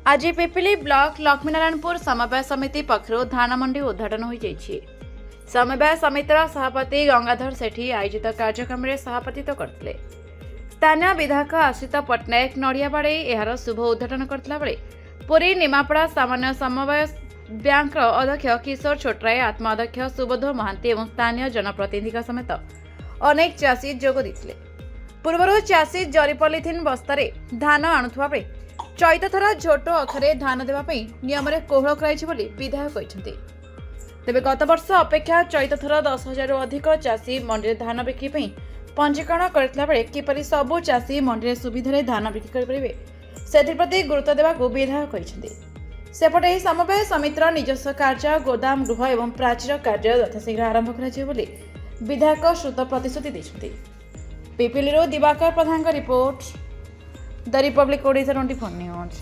आज पिपिली ब्लॉक लक्ष्मीनारायणपुर समवाय समिति पक्षर धान मंडी उद्घाटन हो जाइए। समवाय समितिर सभापति गंगाधर सेठी आयोजित कार्यक्रम में सभापतित्व करते। स्थानीय विधायक आशित पट्टनायक नड़ियाबाड़ी यार शुभ उद्घाटन करता बेले पुरी निमापड़ा सामान्य समवाय बैंक अध्यक्ष किशोर छोटराय, आत्मा अध्यक्ष सुबोध महांती और स्थानीय जनप्रतिनिधि समेत अनेक चाषी जोग देते। पूर्व चाषी जरी पॉलिथिन बस्तार धान आणुवा बेले चैत थर झोट अखरे धान देवाई नियम कोहल कर विधायक कहते। तेज गत वर्ष अपेक्षा चैत थर 10,000 अधिक चाषी मंडी धान बिक्री पंजीकरण करथिला बेले किपरि सबु चाषी मंडी सुविधा धान बिक्री करेंगे से गुरुत्व देवाक विधायक कहते। सेपटे यह समवाय समितिर निजस्व कार्य गोदाम गृह और प्राचीर कार्य यथाशीघ्र आरंभ कर विधायक श्रुत प्रतिश्रुति देते। Pipili Diwakar Pradhan report the Republic Odisha 24 news.